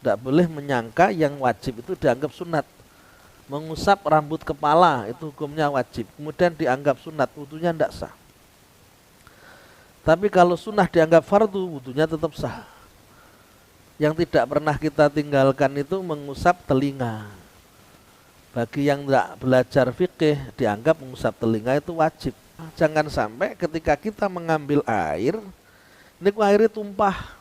Tidak boleh menyangka yang wajib itu dianggap sunat. Mengusap rambut kepala itu hukumnya wajib, kemudian dianggap sunat, wudunya tidak sah. Tapi kalau sunnah dianggap fardu, wudunya tetap sah. Yang tidak pernah kita tinggalkan itu mengusap telinga. Bagi yang tidak belajar fikih, dianggap mengusap telinga itu wajib. Jangan sampai ketika kita mengambil air, ini airnya tumpah,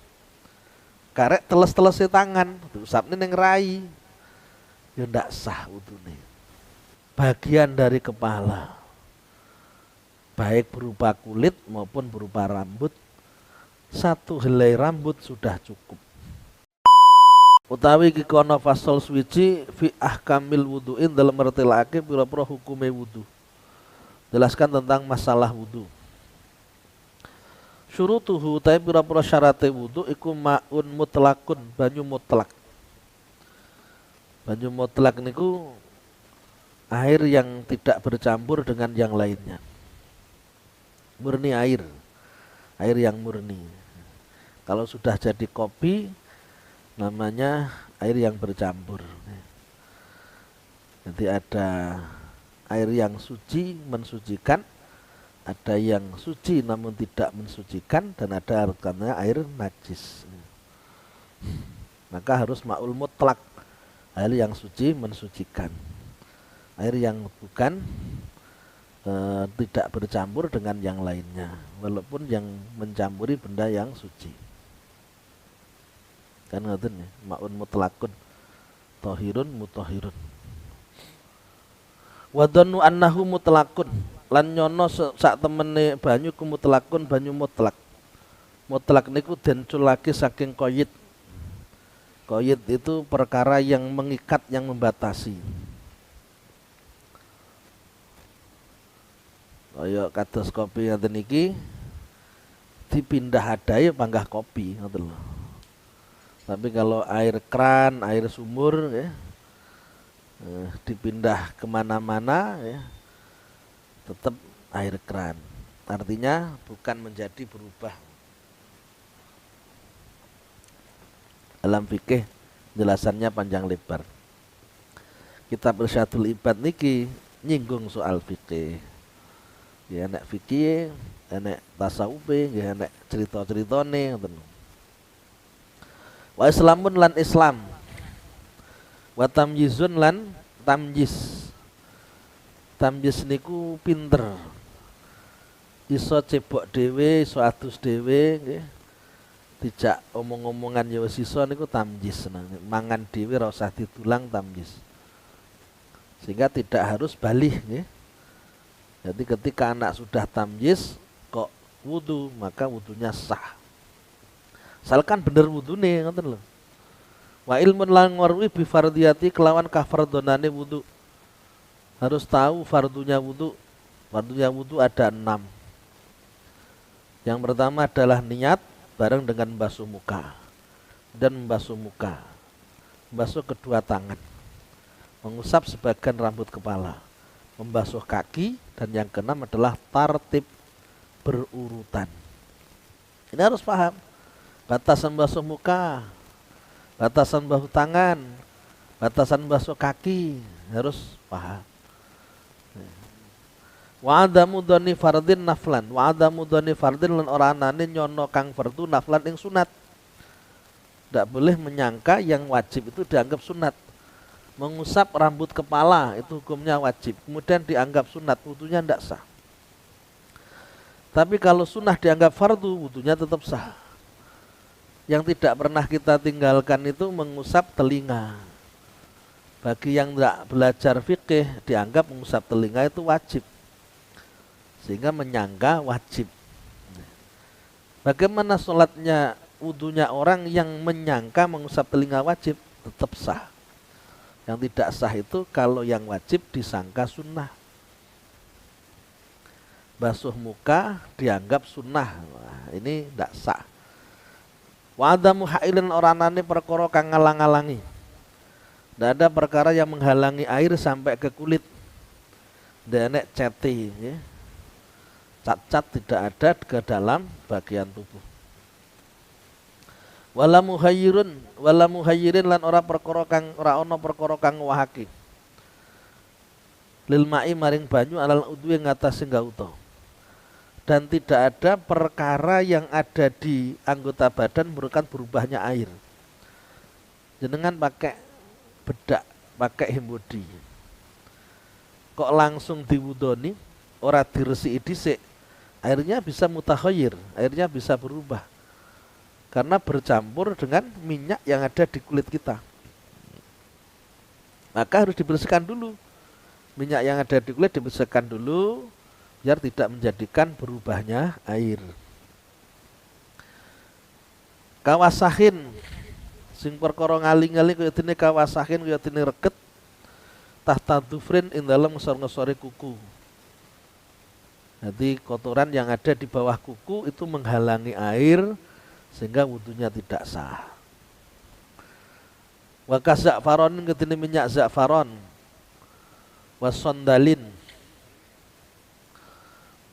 karek teles-telesnya tangan, diusapnya neng rai, ya ndak sah wudune. Bagian dari kepala, baik berupa kulit maupun berupa rambut, satu helai rambut sudah cukup. Utawi kikono fasol swiji fi ahkamil wudu'in dalam mertelake pira-pira hukume wudu. Jelaskan tentang masalah wudu. Syurutuhu tapi pira-pira syarate wudu iku ma'un mutlakun, banyu mutlak. Banyu mutlak niku air yang tidak bercampur dengan yang lainnya. Murni air. Air yang murni. Kalau sudah jadi kopi namanya air yang bercampur. Nanti ada air yang suci mensucikan, ada yang suci namun tidak mensucikan, dan ada artinya air najis. Maka harus ma'ul mutlak, air yang suci mensucikan. Air yang bukan tidak bercampur dengan yang lainnya, walaupun yang mencampuri benda yang suci. Kan ngoten ya, ma'un mutlakun tahirun mutahhirun. Wa dhannu annahu mutlakun, lan nyono sak temene banyu ku mutlakun, banyu mutlak. Mutlak niku den culake saking qayyid. Qayyid itu perkara yang mengikat, yang membatasi. Kaya kados kopi ngoten niki dipindah adahe panggah kopi ngoten lho. Tapi kalau air keran, air sumur ya, dipindah kemana-mana ya, tetap air keran. Artinya bukan menjadi berubah. Dalam fikih jelasannya panjang lebar. Kitab Irsyadul Ibad niki nyinggung soal fikih. Ya nek fikih, nek tasawuf, ya nek cerita-ceritane ngoten. Wa islamun lan Islam, wa tamyizun lan tamyiz. Tamyiz niku pinter, iso cebok dhewe, iso adus dhewe nggih. Dijak omong-omongan ya wis iso niku tamyiz. Mangan dhewe ora usah ditulang, tamyiz. Sehingga tidak harus balih nggih. Jadi ketika anak sudah tamyiz kok wudu, maka wudunya sah. Asalkan bener wudune ngoten lho. Wa ilmun lan ngwarwi bi fardiyati kelawan kafardonane wudu. Harus tahu fardunya wudu. Fardunya wudu ada 6. Yang pertama adalah niat bareng dengan membasuh muka. Dan membasuh muka, membasuh kedua tangan, mengusap sebagian rambut kepala, membasuh kaki, dan yang keenam adalah tartib berurutan. Ini harus paham. Batasan basuh muka, batasan basuh tangan, batasan basuh kaki, harus paham. Wa adamu dhani fardin naflan, wa adamu dhani fardin lan ora anane nyono kang fardu naflan ing sunat. Tidak boleh menyangka yang wajib itu dianggap sunat. Mengusap rambut kepala itu hukumnya wajib, kemudian dianggap sunat, wudunya tidak sah. Tapi kalau sunnah dianggap fardu, wudunya tetap sah. Yang tidak pernah kita tinggalkan itu mengusap telinga. Bagi yang tidak belajar fikih, dianggap mengusap telinga itu wajib, sehingga menyangka wajib. Bagaimana sholatnya, wudunya orang yang menyangka mengusap telinga wajib? Tetap sah. Yang tidak sah itu kalau yang wajib disangka sunnah. Basuh muka dianggap sunnah, nah, ini tidak sah. Wa adamu hailin oranane perkara kang ngalang-alangi. Tidak ada perkara yang menghalangi air sampai ke kulit. Denek ceti, ya. Cat-cat tidak ada ke dalam bagian tubuh. Wala muhayyirin lan ora perkara kang ora ana perkara kang wahake. Lil ma'i maring banyu alal udwi ngatasi gauta. Dan tidak ada perkara yang ada di anggota badan merupakan berubahnya air. Jenengan pakai bedak, pakai hembodi. Kok langsung diwudoni, ora diresiki dhisik, airnya bisa mutakhayir, airnya bisa berubah. Karena bercampur dengan minyak yang ada di kulit kita. Maka harus dibersihkan dulu. Minyak yang ada di kulit dibersihkan dulu biar tidak menjadikan berubahnya air. Kawasahin sing perkara ngaling-ngaling kaya dene kawasahin kaya dene reket tahta dufrin ing dalem ngesor-ngesore kuku. Jadi kotoran yang ada di bawah kuku itu menghalangi air sehingga wudunya tidak sah. Wa kaza'faron ketine minyak za'faron. Wasondalin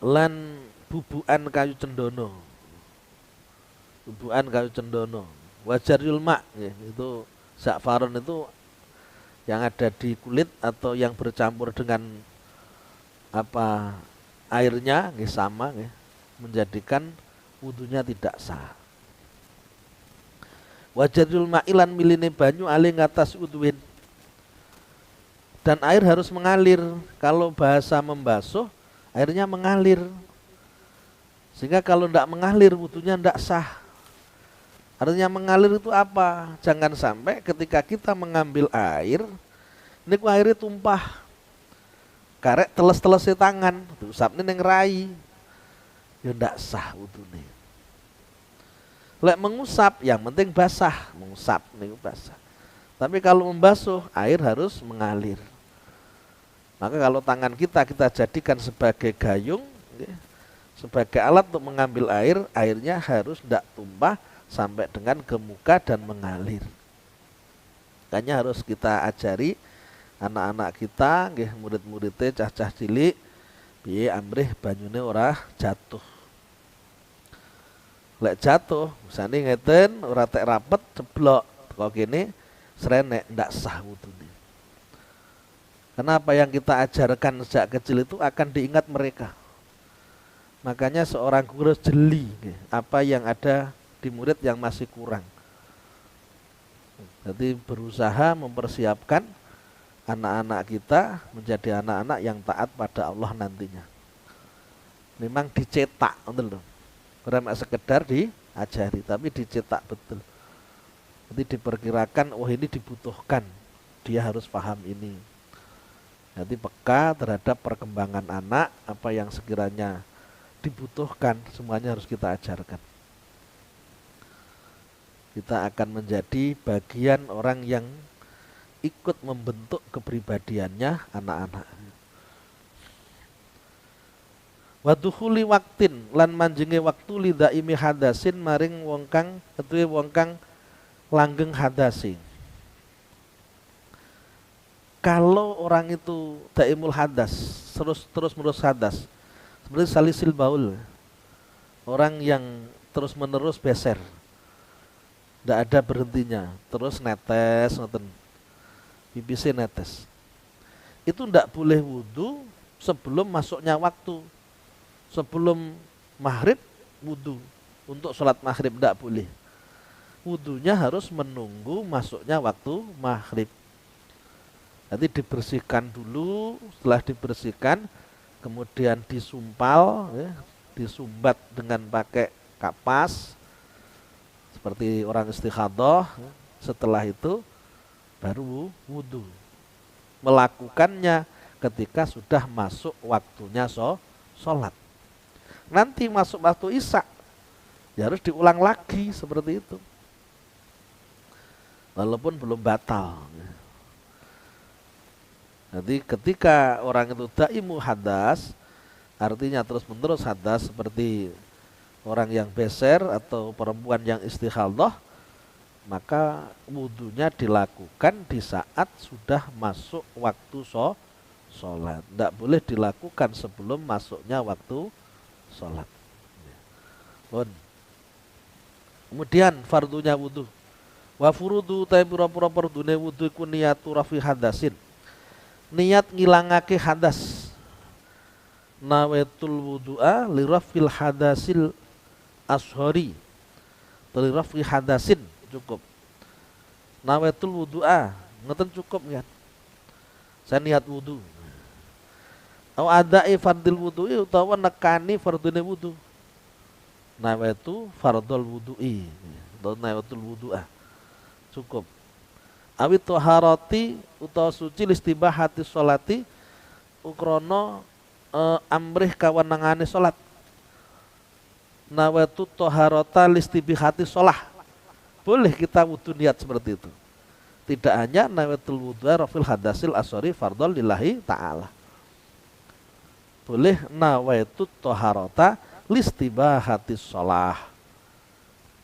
lan bubukan kayu cendono. Bubukan kayu cendono. Wajarul ma' ya, itu za'faron itu yang ada di kulit atau yang bercampur dengan apa airnya sama menjadikan wudunya tidak sah. Wajarul ma'ilan miline banyu ali ngatas udwin. Dan air harus mengalir. Kalau bahasa membasuh, airnya mengalir. Sehingga kalau tidak mengalir, wudunya tidak sah. Artinya mengalir itu apa? Jangan sampai ketika kita mengambil air, ini airnya tumpah. Karek teles-telesnya tangan, usapnya neng rai. Ya tidak sah wudunya. Lek mengusap, yang penting basah, mengusap nih basah. Tapi kalau membasuh, air harus mengalir. Maka kalau tangan kita jadikan sebagai gayung, sebagai alat untuk mengambil air, airnya harus tidak tumpah sampai dengan ke muka dan mengalir. Makanya harus kita ajari anak-anak kita, murid-muridnya cah-cah cilik, piye amrih banyune ora jatuh. Lek jatuh, misalnya ngeten, ora tek rapet, ceblok, kok gini, serenek, ndak sah wudune. Karena apa yang kita ajarkan sejak kecil itu akan diingat mereka. Makanya seorang guru harus jeli, apa yang ada di murid yang masih kurang. Jadi berusaha mempersiapkan anak-anak kita menjadi anak-anak yang taat pada Allah nantinya. Memang dicetak, betul. Bukan sekedar diajari, tapi dicetak betul. Jadi diperkirakan, oh ini dibutuhkan, dia harus paham ini. Nanti peka terhadap perkembangan anak, apa yang sekiranya dibutuhkan, semuanya harus kita ajarkan. Kita akan menjadi bagian orang yang ikut membentuk kepribadiannya anak-anak. Waduhuli waktin lan manjenge waktu lidaimi hadasin maring wong kang ketuwe wong kang langgeng hadasi. Kalau orang itu daimul hadas, terus menerus hadas, seperti salisil baul, orang yang terus menerus beser, tidak ada berhentinya, terus netes, pipisnya netes. Itu tidak boleh wudu sebelum masuknya waktu. Sebelum maghrib wudu, untuk sholat maghrib tidak boleh. Wudunya harus menunggu masuknya waktu maghrib. Nanti dibersihkan dulu, setelah dibersihkan kemudian disumpal, disumbat dengan pakai kapas seperti orang istikhadah. Setelah itu baru wudu. Melakukannya ketika sudah masuk waktunya sholat. Nanti masuk waktu isya, ya harus diulang lagi seperti itu. Walaupun belum batal. Jadi ketika orang itu daimu hadas, artinya terus menerus hadas seperti orang yang beser atau perempuan yang istikhadah, maka wudunya dilakukan di saat sudah masuk waktu sholat. Tidak boleh dilakukan sebelum masuknya waktu sholat. Kemudian fardunya wudu. Wa furudu ta pira-pira fardune wudu iku niyatu rafi hadasin. Niat ngilangake hadas. Nawaitul wudu'a li rafil hadasil ashori. Li rafi hadasin cukup. Nawaitul wudu'a ngeten cukup kan. Saya niat wudu. Au adai fardil wudu'i utawa nekani fardune wudu. Nawaitu fardul wudu'i. Nawaitul wudu'a. Cukup. Awit toharati utawa suci listibahati sholati ukrono amrih kawenangane sholat. Nawaitu toharata listibihati sholah. Boleh kita wudu niat seperti itu. Tidak hanya nawaitul wudu rafil hadasil asori fardol lillahi ta'ala. Boleh nawaitu toharata listibahati sholah.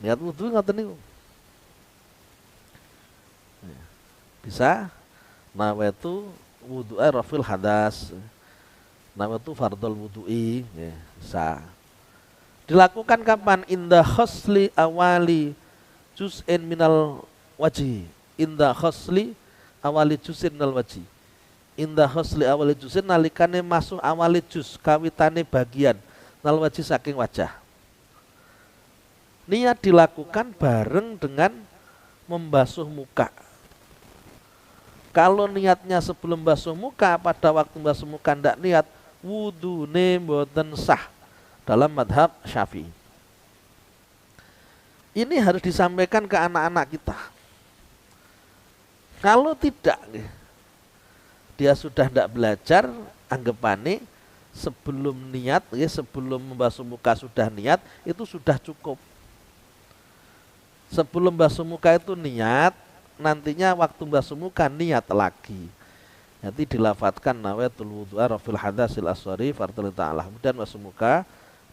Niat wudu ngaten niku. Bisa nawaitu wudu'a rafil hadas, nawaitu fardul wudu'i, ya, bisa. Dilakukan kapan? Inda khosli awali juz'in minal wajhi. Inda khosli awali juz'in minal wajhi. Inda khosli awali juz'in nalikane masuk awali juz kawitane bagian minal wajhi saking wajah. Niat dilakukan bareng dengan membasuh muka. Kalau niatnya sebelum basuh muka, pada waktu basuh muka ndak niat, wudune mboten sah dalam madhab Syafi'i. Ini harus disampaikan ke anak-anak kita. Kalau tidak, dia sudah ndak belajar, anggapane sebelum niat, sebelum membasuh muka sudah niat, itu sudah cukup. Sebelum basuh muka itu niat, nantinya waktu basuh muka niat lagi. Nanti dilafatkan nawaitul wudu'a rafil hadasil aswari fardhu ta'ala. Kemudian basuh muka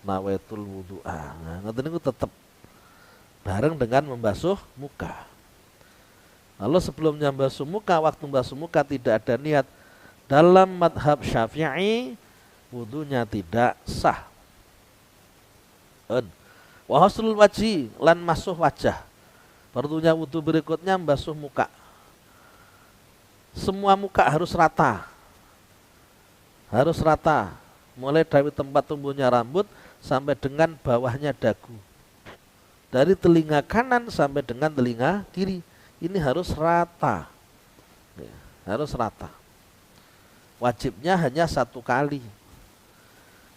nawaitul wudu'a. Nah, nanti itu tetap bareng dengan membasuh muka. Lalu sebelumnya basuh muka, waktu basuh muka tidak ada niat. Dalam madhab Syafi'i wudunya tidak sah. Wa husnul wajhi lan masuh wajah. Fardunya wudu berikutnya basuh muka. Semua muka harus rata. Harus rata. Mulai dari tempat tumbuhnya rambut sampai dengan bawahnya dagu. Dari telinga kanan sampai dengan telinga kiri. Ini harus rata. Harus rata. Wajibnya hanya 1 kali.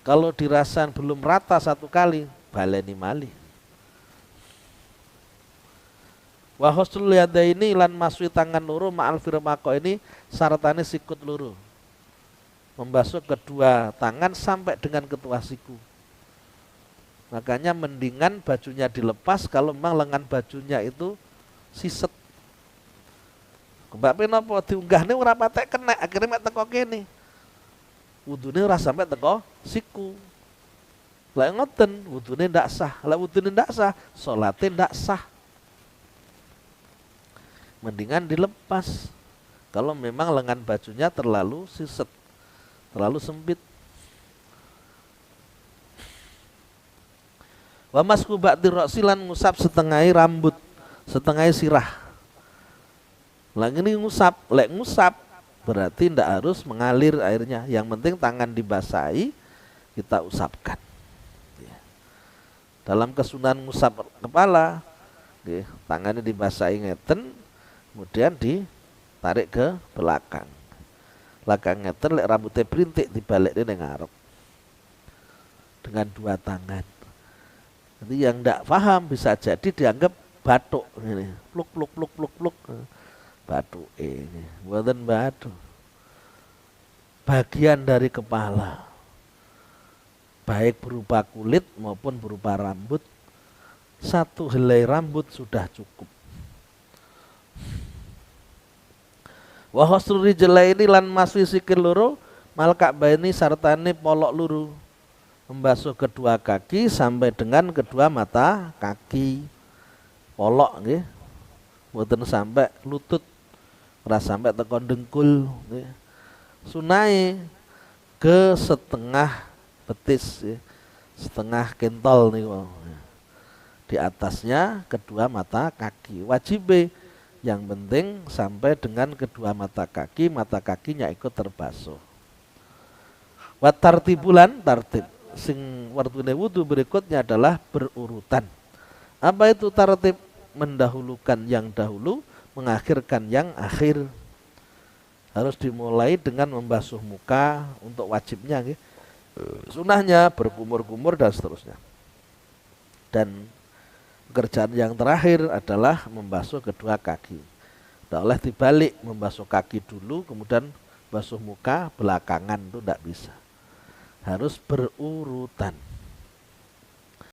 Kalau dirasakan belum rata 1 kali, baleni malih. Wa husnul yadaini lan masui tangan loro ma'al firmaqo ini syaratane sikut loro. Membasuh kedua tangan sampai dengan ketua siku. Makanya mendingan bajunya dilepas kalau memang lengan bajunya itu siset. Kebab napa diunggahne ora patek kena, akhirnya mek teko kene. Wudune ora sampai teko siku. Lah ngoten, wudune ndak sah. Lah wudune ndak sah, salate ndak sah. Mendingan dilepas kalau memang lengan bajunya terlalu siset, terlalu sempit. Wa masku ba'di ra'silan ngusap setengah rambut, setengah sirah. Lagi ini ngusap, lek ngusap berarti ndak harus mengalir airnya. Yang penting tangan dibasahi, kita usapkan. Dalam kesunahan ngusap kepala, tangannya dibasahi ngeten. Kemudian ditarik ke belakang. Belakang ngeten lek rambutnya berintik dibalik ini ngarep. Dengan 2 tangan. Nanti yang tidak paham bisa jadi dianggap batuk ini. Pluk. Batuk ini. Bukan batuk. Bagian dari kepala. Baik berupa kulit maupun berupa rambut. 1 helai rambut sudah cukup. Wa husnul rijlaini lan maswi sikil loro mal ka'baini sartane polok loro. Membasuh kedua kaki sampai dengan kedua mata kaki. Polok nggih. Mboten sampai lutut. Ora sampai tekan dengkul nggih. Sunahe ke setengah betis nggih. Setengah kentol niku. di atasnya kedua mata kaki. Wajib yang penting sampai dengan kedua mata kakinya ikut terbasuh. Wa tartibulan tartib sing wartune wudu berikutnya adalah berurutan. Apa itu tartib? Mendahulukan yang dahulu, mengakhirkan yang akhir. Harus dimulai dengan membasuh muka untuk wajibnya, sunahnya berkumur-kumur dan seterusnya. Dan pekerjaan yang terakhir adalah membasuh kedua kaki. Tidak oleh dibalik, membasuh kaki dulu kemudian basuh muka belakangan, itu tidak bisa. Harus berurutan.